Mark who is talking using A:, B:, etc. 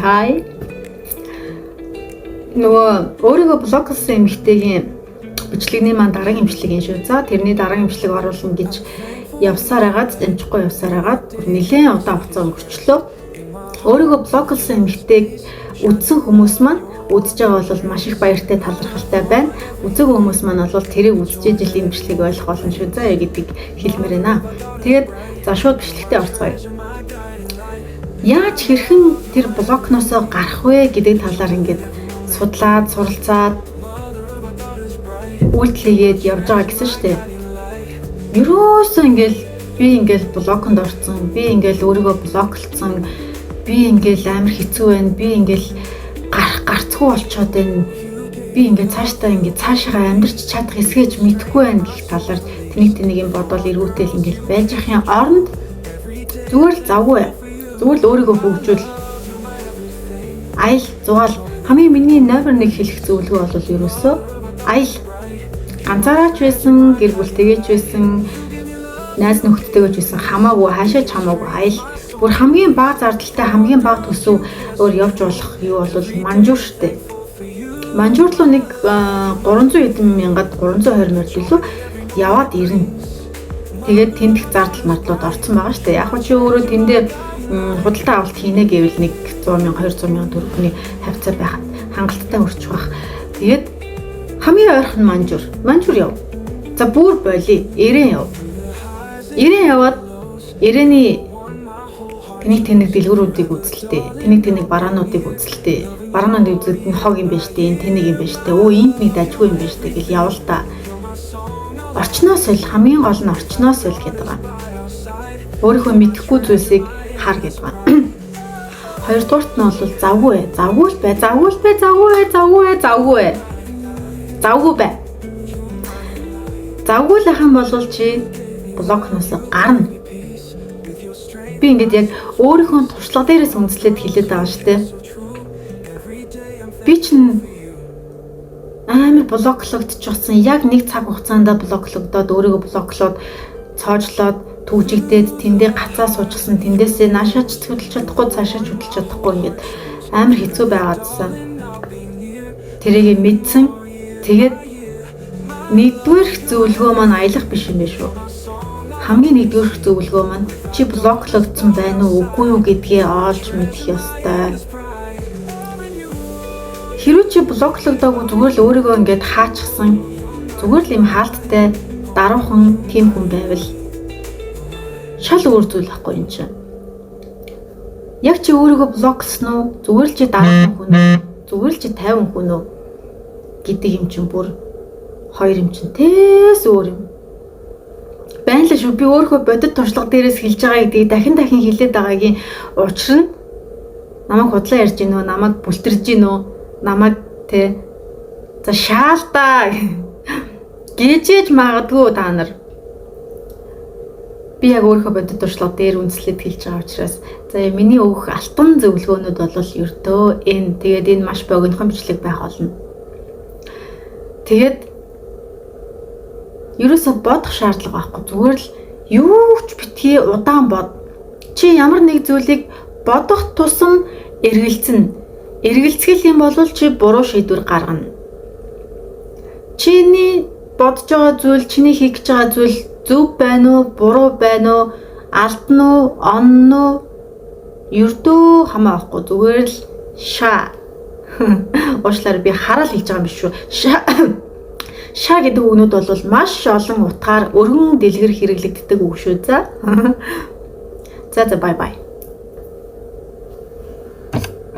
A: Хай. Нөгөө өөрийгөө блоклсан эмэгтэйгийн бичлэгний маань дараагийн бичлэг юм шүү. За тэрний дараагийн бичлэг оруулна гэж явсаар агаад амжихгүй явсаар агаад нэлээд удаан хугацаа өнгөрчлөө. Өөрийгөө блоклсан эмэгтэйг үзсэн хүмүүс маань үзэж байгаа бол маш их баяртай талархалтай байна. Үзээгүй хүмүүс маань бол тэрийг үзэж ижил юм бичлэг ойлгох болно шүү. За гэдэг хэлмээр байна. Тэгээд за шууд бичлэгтээ орцгоё. Яаж хэрхэн тэр блокноосоо гарах вэ гэдэг талаар ингээд судлаад, суралцаад үйлдэлгээд явж байгаа гэсэн шүү дээ. Ерөөсөө би ингээл блоконд орсон, би ингээл өөрийгөө блоклцсон, би ингээл амар хэцүү байна, би ингээл гарцгүй болчоод байна. Би ингээд цаашаа амьдрч чадах эсгэж мэдэхгүй байна гэх талаар тэнийг юм бодвол эргүүтэл ингээл байж ахын оронд зүгээр л завгүй. Зүгээр л өөрийгөө хөгжүүл. Айл зугаал хамгийн миний номер 1 хэлэх зөвлөгөө бол ерөөсөө айл ганцаараач байсан, гэр бүлтэйгэж байсан, найз нөхдөдтэйгэж байсан хамаагүй хаашаач хамаагүй айл бүр хамгийн бага зардалтай хамгийн бага төсөв өөр явж болох юу бол манжуур штэ. Манжуур руу нэг 300 хэдэн мянгад 320 морил яваад ирнэ. Тэгээд тэндх зардал мардлууд орсон байгаа штэ. Яг ч өөрөө тэндээ худалдаа авалт хийнэ гэвэл нэг 100 мянга 200 мянга төгрөгийн хавцаа байхад хангалттай өрчих бах. Тэгээд хамгийн ойрхон манжуур яв. За бүр боли 90 яв. 90 яваад 90-ний тэнийг дэлгүүрүүдийг үзэлтэй. Тэнийг бараануудыг үзэлтэй. Бараанууд үзэлт нь хог юм байна штэ. Тэнийг юм байна штэ. Энд нэг дажгүй юм байна штэ гэл явал та. Орчноос л хамгийн гол нь орчноос л гэдэг байгаа. Өөрийнхөө мэдэхгүй зүйлсийг хар гэдэг байгаа. Хоёрдугаарт нь бол завгүй бай. Завгуулах юм бол чи блокноос гарна. Би ингээд яг өөрийнхөө туршлага дээрээс үндэслээд хэлээд байгаа шүү дээ. Би чинь амар блоклогдчихсан. Яг нэг цаг хугацаанд блоклогдоод өөрийгөө блоклоод цоожлоод түгжигдээд тэндээ гацаа суучсан. Тэндээсээ наашаач хөдөлж чадахгүй, цаашаач хөдөлж чадахгүй ингээд амар хэцүү байгаадсан. Тэрийг мэдсэн. Тэгээд нэгдүгээр зөвлөгөө маань аялах биш юм биш үү? Хамгийн нэгдүгээр зөвлөгөө маань чи блоклогдсон байна уу үгүй юу гэдгээ олж мэдэх ёстой. Хэрвээ чи блоклогдоогүй зүгээр л өөрийгөө ингээд хаачихсан, зүгээр л юм хаалттай даруухан тийм хүн байвал шал өөр зүйл байхгүй юм чинь. Яг чи өөрийгөө блоклсон уу? Зүгээр л чи даруухан хүн үү? Зүгээр л чи 50 хүн үү? Гэдэг юм чинь бүр хоёр юм чинь тэс өөр юм. Байна л шүү. Би өөрөө бодит туршлага дээрээс хэлж байгаа гэдгийг дахин хэлээд байгаагийн учир нь намайг худлаа ярьж гинөө, намайг бүлтэрж гинөө, намайг за шаалтаа гээжээж магадгүй та нар. Би яг өөрөө бодит туршлага дээр үндэслээд хэлж байгаа учраас за миний өгөх алтан зөвлөгөөнүүд бол ердөө тэгээд энэ маш богинохон бичлэг байх болно. Тэгээд ерөөсөө бодох шаардлага байхгүй. Зүгээр л юу ч битгий удаан бод. Чи ямар нэг зүйлийг бодох тусам эргэлзэн. Эргэлзгэл юм бол чи буруу шийдвэр гаргана. Чиний бодож байгаа зүйл, чиний хийж байгаа зүйл зөв байна уу, буруу байна уу, алдна уу, онно уу? Ердөө хамаахгүй. Зүгээр л уучлаарай би хараад хэлж байгаа юм биш шүү. Шаа гэдэг үгнүүд бол маш олон утгаар өргөн дэлгэр хэрэглэгддэг үг шүү. За бай.